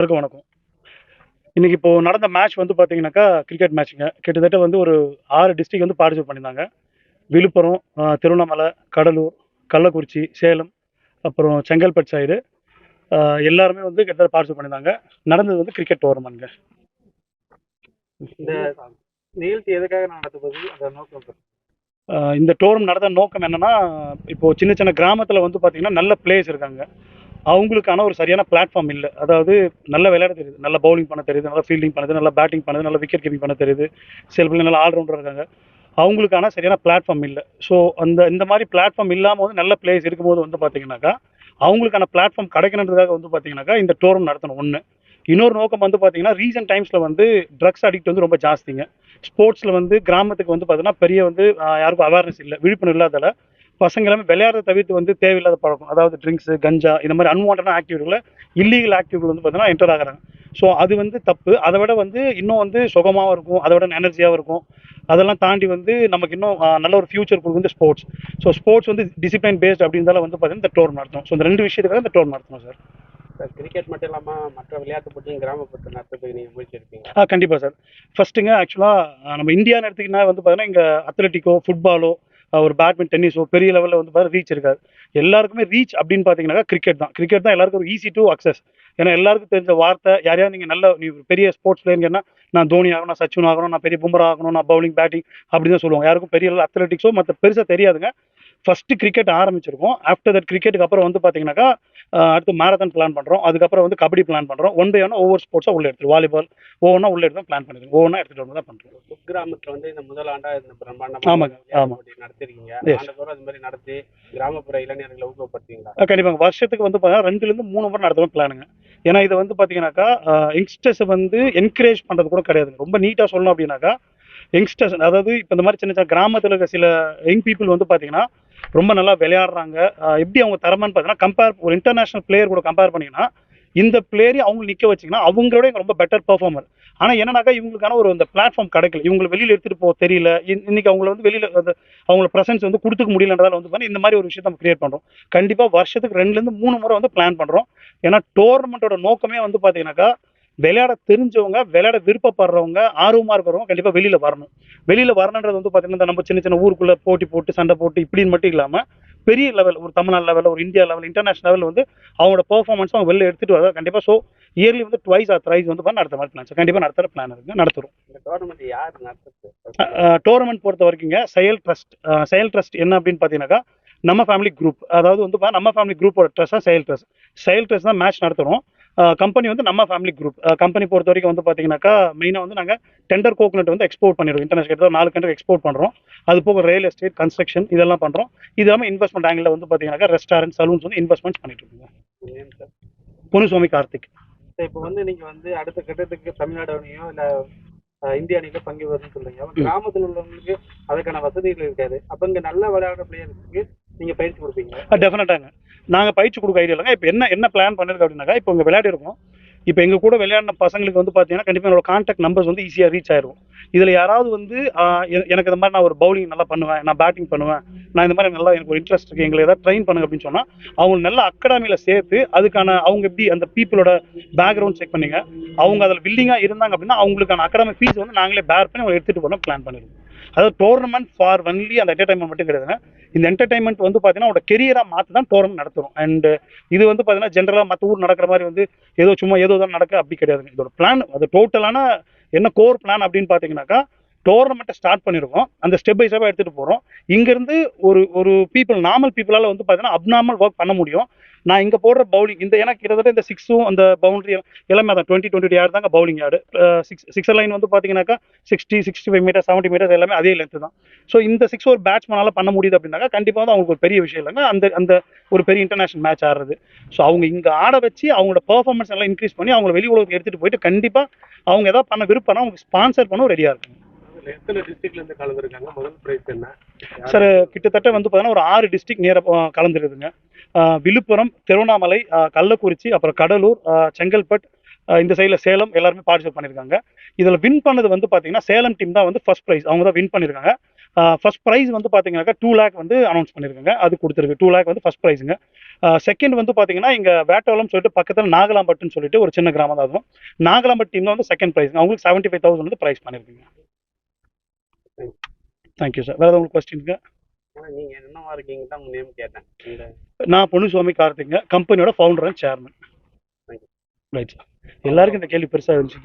எல்லாருக்கும் வணக்கம். இன்னைக்கு இப்போ நடந்த மேட்ச் வந்து பார்த்தீங்கன்னாக்கா, கிரிக்கெட் மேட்ச்சுங்க. கிட்டத்தட்ட வந்து ஒரு 6 டிஸ்ட்ரிக்ட் வந்து பார்ட்டிசிபேட் பண்ணியிருந்தாங்க. விழுப்புரம், திருவண்ணாமலை, கடலூர், கள்ளக்குறிச்சி, சேலம், அப்புறம் செங்கல்பட்டு சைடு அ எல்லாருமே வந்து கிட்டத்தட்ட பார்ட்டிசிபேட் பண்ணியிருந்தாங்க. நடந்தது வந்து கிரிக்கெட் டோர்னமெண்ட்ங்க. இந்த நிகழ்ச்சி எதுக்காக நடத்துவது அந்த நோக்கம் சார்? இந்த டோர்னமெண்ட் நடந்த நோக்கம் என்னன்னா, இப்போ சின்ன சின்ன கிராமத்தில வந்து பார்த்தீங்கன்னா, நல்ல பிளேயர்ஸ் இருக்காங்க. அவங்களுக்கான ஒரு சரியான பிளாட்ஃபார்ம் இல்ல. அதாவது நல்லா விளையாட தெரியுது, நல்லா பவுலிங் பண்ண தெரியுது, நல்லா ஃபீல்டிங் பண்ணுது, நல்லா பேட்டிங் பண்ணுது, நல்லா விக்கெட் கீப்பிங் பண்ண தெரியுது. சில பேர் நல்லா ஆல்ரவுண்டரா இருக்காங்க. அவங்களுக்கான சரியான பிளாட்ஃபார்ம் இல்ல. ஸோ இந்த மாரி பிளாட்ஃபார்ம் இல்லாம வந்து நல்ல பிளேயர்ஸ் இருக்கும்போது வந்து பார்த்தீங்கன்னாக்கா, அவங்களுக்கான பிளாட்ஃபார்ம் கிடைக்கணுன்றதுக்காக வந்து பார்த்தீங்கன்னாக்கா, இந்த டோர்னமெண்ட் நடத்தணும் 1. இன்னொரு நோக்கம் வந்து பார்த்தீங்கன்னா, ரீசென்ட் டைம்ஸ்ல வந்து ட்ரக்ஸ் அடிக்ட் வந்து ரொம்ப ஜாஸ்திங்க. ஸ்போர்ட்ஸ்ல வந்து கிராமத்துக்கு வந்து பார்த்தீங்கன்னா, பெரிய வந்து யாருக்கும் அவேர்னஸ் இல்ல. விழிப்புணர்வு இல்லாதால பசங்க எல்லாமே விளையாடுறத தவிர்த்து வந்து தேவையில்லாத பழக்கம். அதாவது ட்ரிங்க்ஸ், கஞ்சா இந்த மாரி அன்வான்டடான ஆக்டிவிட்டில இல்லீகல் ஆக்டிவிட்டில வந்து பார்த்தீங்கன்னா என்டர் ஆகுறாங்க. ஸோ அது வந்து தப்பு. அத விட வந்து இன்னும் வந்து சுகமாவும் இருக்கும். அத விட எனர்ஜியாவும் இருக்கும். அதெல்லாம் தாண்டி வந்து நமக்கு இன்னும் நல்ல ஒரு ஃபியூச்சர் குடுக்குறது வந்து ஸ்போர்ட்ஸ். ஸோ ஸ்போர்ட்ஸ் வந்து டிசிப்ளின் பேஸ்ட் அப்படின்றதால வந்து பார்த்தீங்கன்னா, இந்த டோர்னமெண்ட் நடத்தணும். ஸோ இந்த 2 விஷயத்துக்காக இந்த டோர்னமெண்ட் நடத்தணும் சார். சார், கிரிக்கெட் மட்டும் இல்லாம மற்ற விளையாட்டு போட்டியும் கிராமப்புறத்தில் நடத்துறதுக்கு நீங்க முயற்சி எடுப்பீங்க? கண்டிப்பா சார். ஃபர்ஸ்ட்டுங்க ஆக்சுவலா நம்ம இந்தியான்னு எடுத்துக்கிட்டா வந்து பார்த்தீங்கன்னா, இங்க அத்லெட்டிக்கோ, ஃபுட்பாலோ, ஒரு பேட்மிண்டன், டென்னிஸோ பெரிய லெவல்ல வந்து பார்த்தீங்கன்னா ரீச் இருக்காது. எல்லாருக்குமே ரீச் அப்படின்னு பார்த்தீங்கன்னாக்கா கிரிக்கெட் தான். கிரிக்கெட் தான் எல்லாருக்கும் ஒரு ஈஸி டூ அக்சஸ். ஏன்னா எல்லாருக்கும் தெரிஞ்ச வார்த்தை, யாரையாவது நீங்க நீ ஒரு பெரிய ஸ்போர்ட்ஸ் பிளேயர்ன்னு கேட்டா, நான் தோனி ஆகணும், நான் சச்சின் ஆகணும், நான் பெரிய பும்ரா ஆகணும், நான் பவுலிங், பேட்டிங் அப்படி தான் சொல்லுவாங்க. யாருக்கும் பெரிய லெவல் அத்லெட்டிக்ஸோ மத்த பெருசா தெரியாதுங்க. ஃபர்ஸ்ட் கிரிக்கெட் ஆரம்பிச்சிருக்கோம். ஆஃப்டர் தட் கிரிக்கெட்டுக்கு அப்புறம் வந்து பார்த்தீங்கன்னாக்கா, அடுத்து மாரத்தான் பிளான் பண்றோம். அதுக்கப்புறம் வந்து கபடி பிளான் பண்றோம். ஒன் பை ஒன்னா ஒவ்வொரு ஸ்போர்ட்ஸா உள்ள எடுத்துட்டு வாலிபால் ஒவ்வொன்னா உள்ள எடுத்து பிளான் பண்ணிருக்கோம். ஒவ்வொன்னா எடுத்துட்டு வந்து தான் பண்றோம். குக்கிராமத்தில் வந்து இந்த முதல் ஆண்டா இந்த பிரம்மாண்டமான ஆமாங்க, விளையாட்டு ஆமா. போட்டி நடத்திருக்கீங்க. எஸ். ஆண்டுதோறும் அது மாதிரி நடத்தி கிராமப்புற இளைஞர்களை ஊக்கப்படுத்துவீங்களா? கண்டிப்பாங்க. வருஷத்துக்கு வந்து பார்த்தீங்கன்னா 2லேருந்து 3 முறை நடத்தணும் பிளானுங்க. ஏன்னா இது வந்து பார்த்தீங்கன்னாக்கா, யங்ஸ்டர்ஸ வந்து என்கரேஜ் பண்றது கூட கிடையாதுங்க. ரொம்ப நீட்டா சொல்லணும் அப்படின்னாக்கா, யங்ஸ்டர்ஸ் அதாவது இப்ப இந்த மாரி சின்ன சின்ன கிராமத்துல இருக்க சில யங் பீப்பிள் வந்து பார்த்தீங்கன்னா, ரொம்ப நல்லா விளையாடுறாங்க. எப்படி அவங்க திறமைன்னு பார்த்தீங்கன்னா, ஒரு இன்டர்நேஷனல் பிளேயர் கூட கம்பேர் பண்ணீங்கன்னா, இந்த பிளேயரையும் அவங்கள நிக்க வச்சீங்கன்னா, அவங்களோட இவங்க ரொம்ப பெட்டர் பெர்ஃபார்மர். ஆனா என்னன்னாக்கா, இவங்களுக்கான ஒரு இந்த பிளாட்ஃபார்ம் கிடைக்கல. இவங்கள வெளியில எடுத்துட்டு போக தெரியல. இன்னைக்கு அவங்கள வந்து வெளியில அவங்கள பிரசன்ஸ் வந்து குடுத்துக்க முடியலன்றதால வந்து பார்த்தீங்கன்னா, இந்த மாரி ஒரு விஷயத்த நம்ம கிரியேட் பண்றோம். கண்டிப்பா வருஷத்துக்கு 2லேருந்து 3 முறை வந்து பிளான் பண்றோம். ஏன்னா டோர்னமெண்ட்டோட நோக்கமே வந்து பார்த்தீங்கன்னாக்கா, விளையாட தெரிஞ்சவங்க, விளையாட விருப்பப்படுறவங்க, ஆர்வமா இருக்கிறவங்க கண்டிப்பா வெளியில வரணும். வெளியில வரணுன்றது வந்து பார்த்தீங்கன்னா, நம்ம சின்ன சின்ன ஊருக்குள்ள போட்டி போட்டு, சண்டை போட்டு இப்படின்னு மட்டும் இல்லாம, பெரிய லெவல் ஒரு தமிழ்நாடு லெவல்ல, ஒரு இந்தியா லெவல், இன்டர்நேஷனல் லெவல்ல வந்து அவங்களோட பெர்ஃபார்மன்ஸ அவங்க வெளில எடுத்துட்டு வர கண்டிப்பா. ஸோ இயர்லி வந்து ட்வைஸ் ஆர் த்ரைஸ் வந்து நடத்துற மாரி பிளான். கண்டிப்பா நடத்துற பிளான் இருக்குங்க. நடத்துறோம். இந்த டோர்னமெண்ட் யார் நடத்துறது? டோர்னமெண்ட் பொறுத்த வரைக்குங்க செயல் ட்ரஸ்ட். செயல் ட்ரஸ்ட் என்ன அப்படின்னு பார்த்தீங்கன்னாக்கா, நம்ம ஃபேமிலி குரூப். அதாவது வந்து நம்ம ஃபேமிலி குரூப்போட ட்ரஸ்ட் தான் செயல் ட்ரஸ்ட். செயல் ட்ரஸ்ட் தான் மேட்ச் நடத்துறோம். கம்பெனி வந்து நம்ம ஃபேமிலி குரூப். கம்பெனி பொறுத்த வரைக்கும் வந்து பார்த்தீங்கன்னாக்கா, மெயினா வந்து நாங்க டெண்டர் கோகனட் வந்து எக்ஸ்போர்ட் பண்ணிடுவோம். இன்டர்நேஷனல் கிட்ட 4 கண்ட்ரி எக்ஸ்போர்ட் பண்றோம். அது போக ரியல் எஸ்டேட், கன்ஸ்ட்ரக்ஷன் இதெல்லாம் பண்றோம். இது இல்லாம இன்வெஸ்ட்மென்ட் ஆங்கிள்ல வந்து பார்த்தீங்கன்னாக்கா, ரெஸ்டாரண்ட், சலூன்ஸ் வந்து இன்வெஸ்ட்மென்ட்ஸ் பண்ணிட்டு இருக்கோங்க. Name sir? Ponnusamy Karthik. Sir, இப்போ வந்து நீங்க வந்து அடுத்த கட்டத்துக்கு தமிழ்நாடு அணியோ இல்ல இந்திய அணியில பங்கு வருதுன்னு சொல்றீங்க. அப்ப கிராமத்தில் உள்ளவங்களுக்கு அதுக்கான வசதிகள் இருக்காது. அப்ப இங்க நல்ல விளையாடுற பிளேயருக்கு நீங்க பயிற்சி கொடுப்பீங்க? டெஃபினட்டாங்க. நாங்க பயிற்சி குடுக்க ஐடியா இல்லங்க. இப்ப என்ன என்ன பிளான் பண்ணிருக்கோம் அப்படின்னாக்கா, இப்போ இங்க விளையாடி இருக்கோம். இப்ப எங்க கூட விளையாடின பசங்களுக்கு வந்து பார்த்தீங்கன்னா, கண்டிப்பா என்னோட கான்டாக்ட் நம்பர்ஸ் வந்து ஈஸியா ரீச் ஆயிரும். இதுல யாராவது வந்து எனக்கு இந்த மாரி நான் ஒரு பவுலிங் நல்லா பண்ணுவேன், நான் பேட்டிங் பண்ணுவேன், நான் இந்த மாரி நல்லா எனக்கு ஒரு இன்ட்ரெஸ்ட் இருக்கு, எங்கள ஏதாவது ட்ரெயின் பண்ணுங்க அப்படின்னு சொன்னா, அவங்கள நல்ல அகாடமில சேர்த்து அதுக்கான அவங்க எப்படி அந்த பீப்பிளோட பேக்ரவுண்ட் செக் பண்ணீங்க, அவங்க அதுல வில்லிங்கா இருந்தாங்க அப்படின்னா, அவங்களுக்கான அகாடமிக் ஃபீஸ் வந்து நாங்களே பேர் பண்ணி அவங்க எடுத்துட்டு போறோம் பிளான் பண்ணிருக்கோம். அதாவது டோர்னமெண்ட் ஃபார் ஒன்லி அந்த என்டர்டைன்மெண்ட் மட்டும் கிடையாதுங்க. இந்த என்டர்டைன்மெண்ட் வந்து பார்த்தீங்கன்னா, அவங்களோட கெரியரா மாத்தி தான் டோர்னமெண்ட் நடத்துறோம். அண்ட் இது வந்து பார்த்தீங்கன்னா, ஜென்ரலா மத்த ஊர் நடக்கிற மாரி வந்து ஏதோ சும்மா ஏதோ தான் நடக்க அப்படி கிடையாதுங்க. இதோட பிளான் அது டோட்டலான என்ன கோர் பிளான் அப்படின்னு பார்த்தீங்கன்னாக்கா, டோர்னமெண்ட்டை ஸ்டார்ட் பண்ணியிருக்கோம். அந்த ஸ்டெப் பை ஸ்டெப்பா எடுத்துட்டு போறோம். இங்கிருந்து ஒரு ஒரு நார்மல் பீப்பிளால வந்து பார்த்தீங்கன்னா, அப்நார்மல் ஒர்க் பண்ண முடியும். நான் இங்க போடுற பவுலிங் எனக்கு கிட்டத்தட்ட இந்த 6ம் அந்த பவுண்டரி எல்லாமே அதான் 20 யார்டு தாங்க பவுலிங் யார்டு. சிக்ஸர் லைன் வந்து பார்த்தீங்கன்னாக்கா 60, 65 மீட்டர், 70 மீட்டர்ஸ் எல்லாமே அதே லென்த் தான். ஸோ இந்த 6 ஒரு பேட்ஸ்மேனால பண்ண முடியுது அப்படின்னாக்கா, கண்டிப்பா வந்து அவங்களுக்கு ஒரு பெரிய விஷயம் இல்லைங்க. அந்த அந்த ஒரு பெரிய இன்டர்நேஷனல் மேட்ச் ஆடுறது. ஸோ அவங்க இங்க ஆட வச்சு அவங்களோட பெர்ஃபார்மன்ஸ் எல்லாம் இன்க்ரீஸ் பண்ணி அவங்கள வெளி உலகத்துக்கு எடுத்துட்டு போயிட்டு கண்டிப்பா அவங்க ஏதாவது பண்ண விருப்பம்னா அவங்க ஸ்பான்சர் பண்ண ரெடியா இருக்காங்க. அதுல எத்தனை டிஸ்ட்ரிக்ட்ல இருந்து கலந்துருக்காங்க? முதல் பிரைஸ் என்ன? சார் கிட்டத்தட்ட வந்து பார்த்தீங்கன்னா ஒரு 6 டிஸ்ட்ரிக்ட் நேர கலந்துருக்குதுங்க. விழுப்புரம், திருவண்ணாமலை, கள்ளக்குறிச்சி, அப்புறம் கடலூர், செங்கல்பட்டு, இந்த சைடுல சேலம் எல்லாருமே பார்ட்டிசிபேட் பண்ணியிருக்காங்க. இதுல வின் பண்ணது வந்து பார்த்தீங்கன்னா, சேலம் டீம் தான் வந்து ஃபர்ஸ்ட் பிரைஸ். அவங்க தான் வின் பண்ணியிருக்காங்க. ஃபர்ஸ்ட் ப்ரைஸ் வந்து பார்த்தீங்கன்னாக்கா 2 லேக் வந்து அனௌன்ஸ் பண்ணியிருக்காங்க. அது கொடுத்துருக்கு. 2 லேக் வந்து ஃபர்ஸ்ட் ப்ரைஸுங்க. செகண்ட் வந்து பார்த்தீங்கன்னா இங்கே வேட்டவலம் சொல்லிட்டு பக்கத்தில் நாகலாம்பட்டுன்னு சொல்லிட்டு ஒரு சின்ன கிராமம் தான் அதுவும். நாகலாம்பட்டு டீம் வந்து செகண்ட் ப்ரைஸுங்க. அவங்களுக்கு 75,000 வந்து ப்ரைஸ் பண்ணியிருக்குங்க. Thank you sir. வேறு ஏதாவது கொஸ்டின்ங்க? ஆனா நீங்க என்னவா இருக்கீங்க தான் உங்க நேம் கேட்டேன். இந்த நான் பொன்னுசாமி கார்த்திக்ங்க, கம்பெனியோட founder and chairman. Thank you. Right sir. எல்லாருக்கும் இந்த கேள்வி பெருசாக இருந்துச்சு.